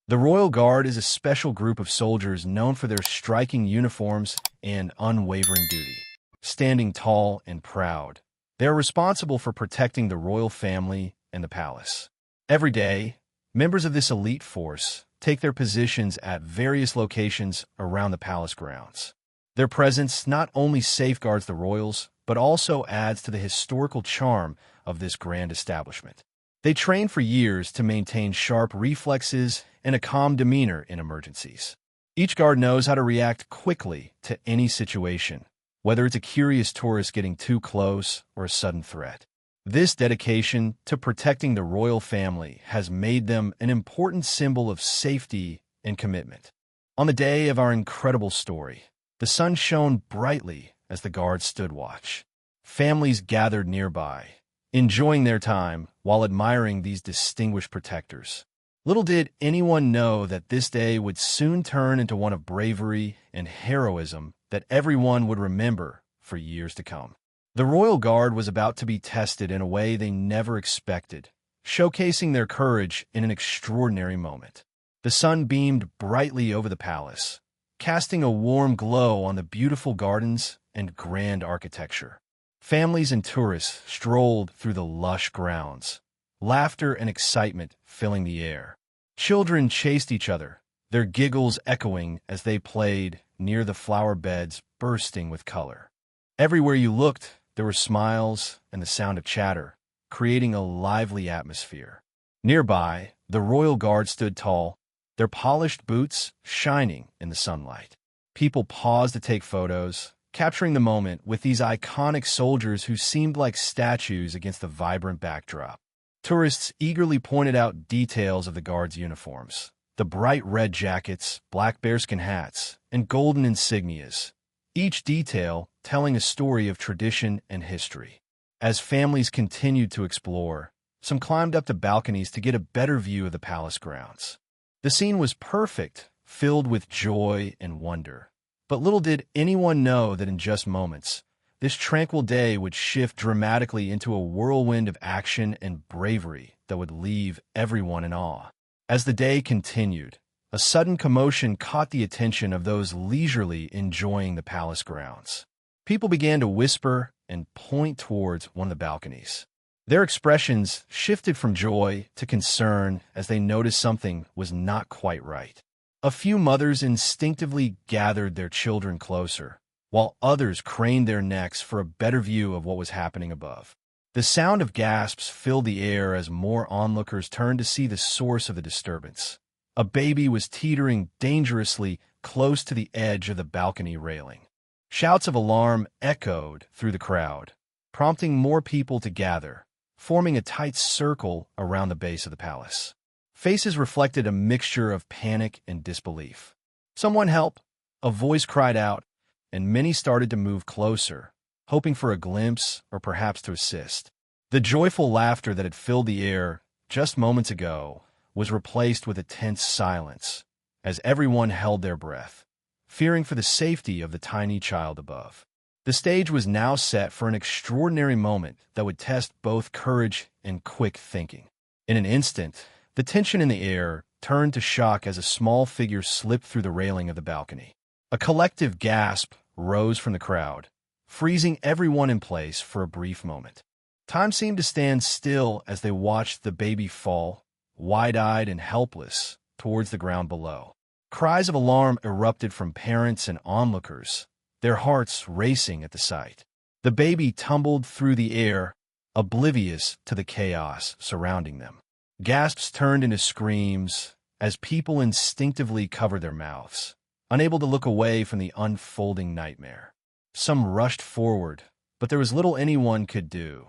The Royal Guard is a special group of soldiers known for their striking uniforms and unwavering duty. Standing tall and proud, they are responsible for protecting the royal family and the palace. Every day, members of this elite force take their positions at various locations around the palace grounds. Their presence not only safeguards the royals, but also adds to the historical charm of this grand establishment. They train for years to maintain sharp reflexes and a calm demeanor in emergencies. Each guard knows how to react quickly to any situation, whether it's a curious tourist getting too close or a sudden threat. This dedication to protecting the royal family has made them an important symbol of safety and commitment. On the day of our incredible story, the sun shone brightly as the guards stood watch. Families gathered nearby, enjoying their time while admiring these distinguished protectors. Little did anyone know that this day would soon turn into one of bravery and heroism that everyone would remember for years to come. The Royal Guard was about to be tested in a way they never expected, showcasing their courage in an extraordinary moment. The sun beamed brightly over the palace, casting a warm glow on the beautiful gardens and grand architecture. Families and tourists strolled through the lush grounds, laughter and excitement filling the air. Children chased each other, their giggles echoing as they played near the flower beds bursting with color. Everywhere you looked, there were smiles and the sound of chatter, creating a lively atmosphere. Nearby, the Royal Guard stood tall, their polished boots shining in the sunlight. People paused to take photos, capturing the moment with these iconic soldiers who seemed like statues against the vibrant backdrop. Tourists eagerly pointed out details of the Guard's uniforms: the bright red jackets, black bearskin hats, and golden insignias, each detail telling a story of tradition and history. As families continued to explore, some climbed up to balconies to get a better view of the palace grounds. The scene was perfect, filled with joy and wonder. But little did anyone know that in just moments, this tranquil day would shift dramatically into a whirlwind of action and bravery that would leave everyone in awe. As the day continued, a sudden commotion caught the attention of those leisurely enjoying the palace grounds. People began to whisper and point towards one of the balconies. Their expressions shifted from joy to concern as they noticed something was not quite right. A few mothers instinctively gathered their children closer, while others craned their necks for a better view of what was happening above. The sound of gasps filled the air as more onlookers turned to see the source of the disturbance. A baby was teetering dangerously close to the edge of the balcony railing. Shouts of alarm echoed through the crowd, prompting more people to gather, forming a tight circle around the base of the palace. Faces reflected a mixture of panic and disbelief. "Someone help!" a voice cried out, and many started to move closer, hoping for a glimpse or perhaps to assist. The joyful laughter that had filled the air just moments ago was replaced with a tense silence, as everyone held their breath, fearing for the safety of the tiny child above. The stage was now set for an extraordinary moment that would test both courage and quick thinking. In an instant, the tension in the air turned to shock as a small figure slipped through the railing of the balcony. A collective gasp rose from the crowd, freezing everyone in place for a brief moment. Time seemed to stand still as they watched the baby fall, wide-eyed and helpless, towards the ground below. Cries of alarm erupted from parents and onlookers, their hearts racing at the sight. The baby tumbled through the air, oblivious to the chaos surrounding them. Gasps turned into screams as people instinctively covered their mouths, unable to look away from the unfolding nightmare. Some rushed forward, but there was little anyone could do.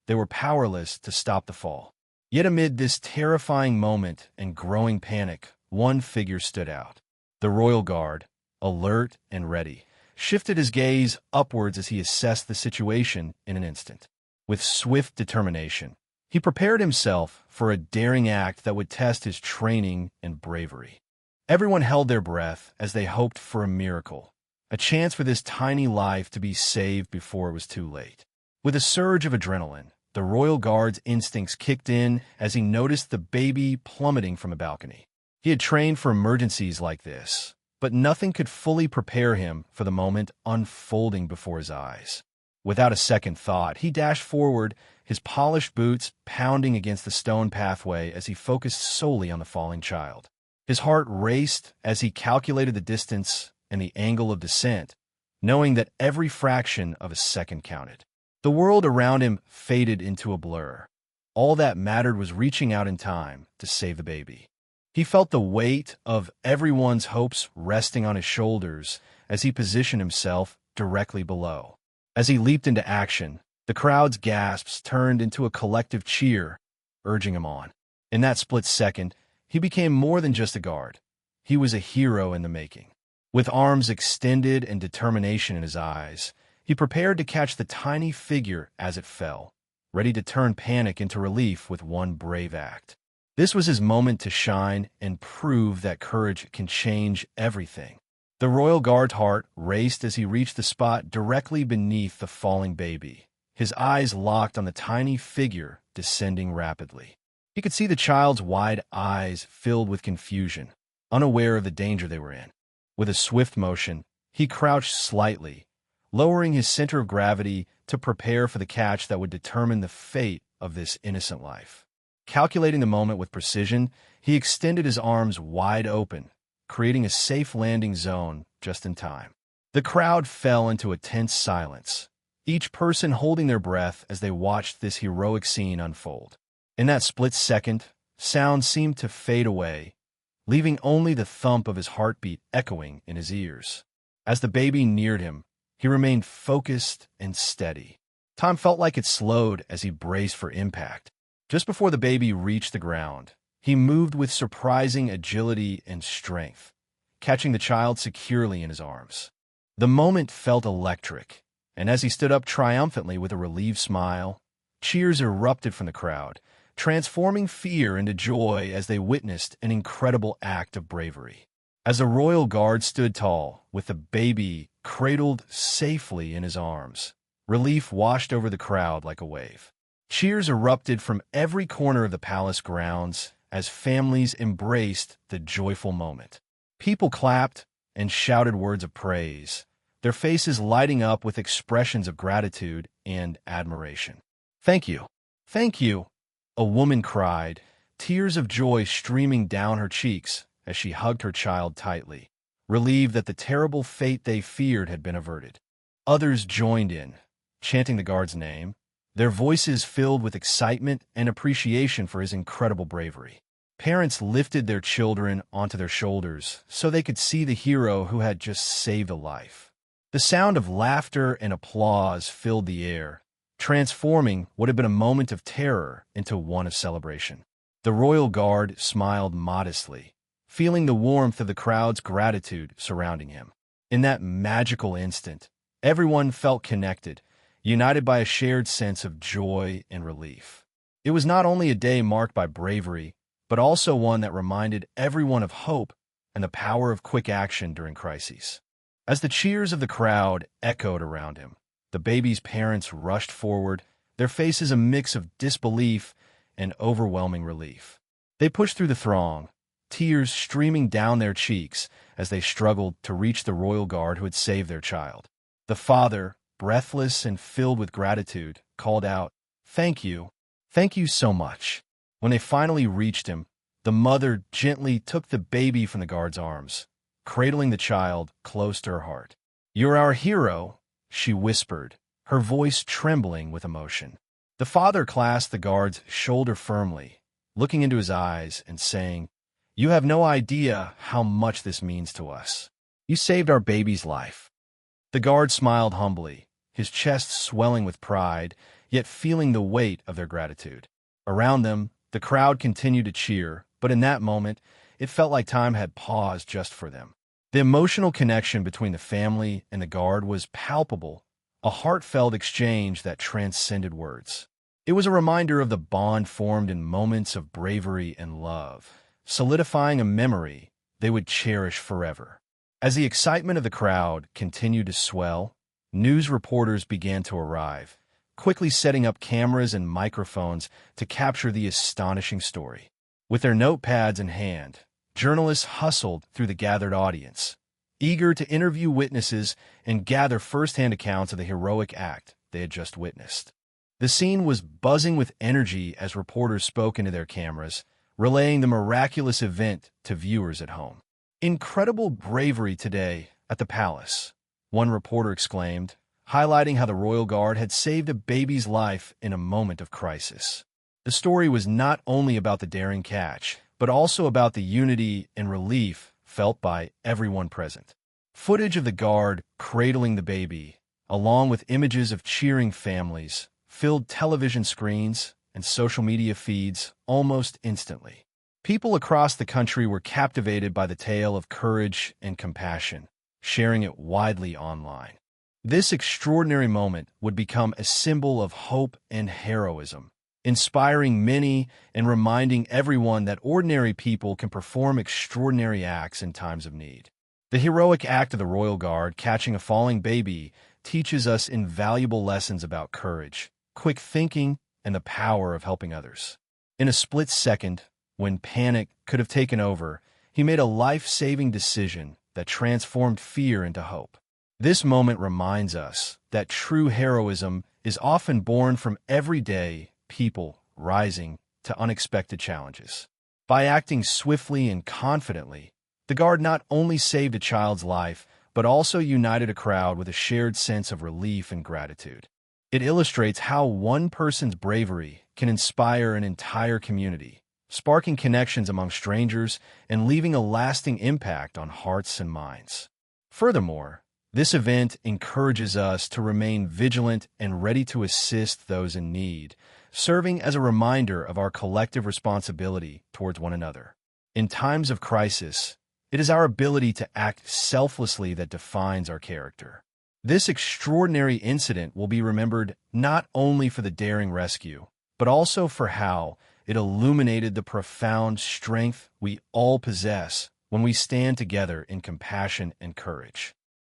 They were powerless to stop the fall. Yet amid this terrifying moment and growing panic, one figure stood out. The Royal Guard, alert and ready, shifted his gaze upwards as he assessed the situation in an instant. With swift determination, he prepared himself for a daring act that would test his training and bravery. Everyone held their breath as they hoped for a miracle, a chance for this tiny life to be saved before it was too late. With a surge of adrenaline, the Royal Guard's instincts kicked in as he noticed the baby plummeting from a balcony. He had trained for emergencies like this, but nothing could fully prepare him for the moment unfolding before his eyes. Without a second thought, he dashed forward, his polished boots pounding against the stone pathway as he focused solely on the falling child. His heart raced as he calculated the distance and the angle of descent, knowing that every fraction of a second counted. The world around him faded into a blur. All that mattered was reaching out in time to save the baby. He felt the weight of everyone's hopes resting on his shoulders as he positioned himself directly below. As he leaped into action, the crowd's gasps turned into a collective cheer, urging him on. In that split second, he became more than just a guard. He was a hero in the making. With arms extended and determination in his eyes, he prepared to catch the tiny figure as it fell, ready to turn panic into relief with one brave act. This was his moment to shine and prove that courage can change everything. The royal guard's heart raced as he reached the spot directly beneath the falling baby, his eyes locked on the tiny figure descending rapidly. He could see the child's wide eyes filled with confusion, unaware of the danger they were in. With a swift motion, he crouched slightly, lowering his center of gravity to prepare for the catch that would determine the fate of this innocent life. Calculating the moment with precision, he extended his arms wide open, creating a safe landing zone just in time. The crowd fell into a tense silence, each person holding their breath as they watched this heroic scene unfold. In that split second, sound seemed to fade away, leaving only the thump of his heartbeat echoing in his ears. As the baby neared him, he remained focused and steady. Time felt like it slowed as he braced for impact. Just before the baby reached the ground, he moved with surprising agility and strength, catching the child securely in his arms. The moment felt electric, and as he stood up triumphantly with a relieved smile, cheers erupted from the crowd, transforming fear into joy as they witnessed an incredible act of bravery. As the royal guard stood tall, with the baby cradled safely in his arms, relief washed over the crowd like a wave. Cheers erupted from every corner of the palace grounds as families embraced the joyful moment. People clapped and shouted words of praise, their faces lighting up with expressions of gratitude and admiration. "Thank you. Thank you," a woman cried, tears of joy streaming down her cheeks as she hugged her child tightly, relieved that the terrible fate they feared had been averted. Others joined in, chanting the guard's name, their voices filled with excitement and appreciation for his incredible bravery. Parents lifted their children onto their shoulders so they could see the hero who had just saved a life. The sound of laughter and applause filled the air, transforming what had been a moment of terror into one of celebration. The royal guard smiled modestly, feeling the warmth of the crowd's gratitude surrounding him. In that magical instant, everyone felt connected, united by a shared sense of joy and relief. It was not only a day marked by bravery, but also one that reminded everyone of hope and the power of quick action during crises. As the cheers of the crowd echoed around him, the baby's parents rushed forward, their faces a mix of disbelief and overwhelming relief. They pushed through the throng, tears streaming down their cheeks as they struggled to reach the royal guard who had saved their child. The father, breathless and filled with gratitude, called out, "Thank you. Thank you so much." When they finally reached him, the mother gently took the baby from the guard's arms, cradling the child close to her heart. "You're our hero," she whispered, her voice trembling with emotion. The father clasped the guard's shoulder firmly, looking into his eyes and saying, "You have no idea how much this means to us. You saved our baby's life." The guard smiled humbly, his chest swelling with pride, yet feeling the weight of their gratitude. Around them, the crowd continued to cheer, but in that moment, it felt like time had paused just for them. The emotional connection between the family and the guard was palpable, a heartfelt exchange that transcended words. It was a reminder of the bond formed in moments of bravery and love, solidifying a memory they would cherish forever. As the excitement of the crowd continued to swell, news reporters began to arrive, quickly setting up cameras and microphones to capture the astonishing story. With their notepads in hand, journalists hustled through the gathered audience, eager to interview witnesses and gather first-hand accounts of the heroic act they had just witnessed. The scene was buzzing with energy as reporters spoke into their cameras, relaying the miraculous event to viewers at home. "Incredible bravery today at the palace," one reporter exclaimed, highlighting how the royal guard had saved a baby's life in a moment of crisis. The story was not only about the daring catch, but also about the unity and relief felt by everyone present. Footage of the guard cradling the baby, along with images of cheering families, filled television screens and social media feeds almost instantly. People across the country were captivated by the tale of courage and compassion, sharing it widely online. This extraordinary moment would become a symbol of hope and heroism, inspiring many and reminding everyone that ordinary people can perform extraordinary acts in times of need. The heroic act of the Royal Guard catching a falling baby teaches us invaluable lessons about courage, quick thinking, and the power of helping others. In a split second, when panic could have taken over, he made a life-saving decision that transformed fear into hope. This moment reminds us that true heroism is often born from everyday people rising to unexpected challenges. By acting swiftly and confidently, the Guard not only saved a child's life, but also united a crowd with a shared sense of relief and gratitude. It illustrates how one person's bravery can inspire an entire community, sparking connections among strangers and leaving a lasting impact on hearts and minds. Furthermore, this event encourages us to remain vigilant and ready to assist those in need, serving as a reminder of our collective responsibility towards one another. In times of crisis, it is our ability to act selflessly that defines our character. This extraordinary incident will be remembered not only for the daring rescue, but also for how it illuminated the profound strength we all possess when we stand together in compassion and courage.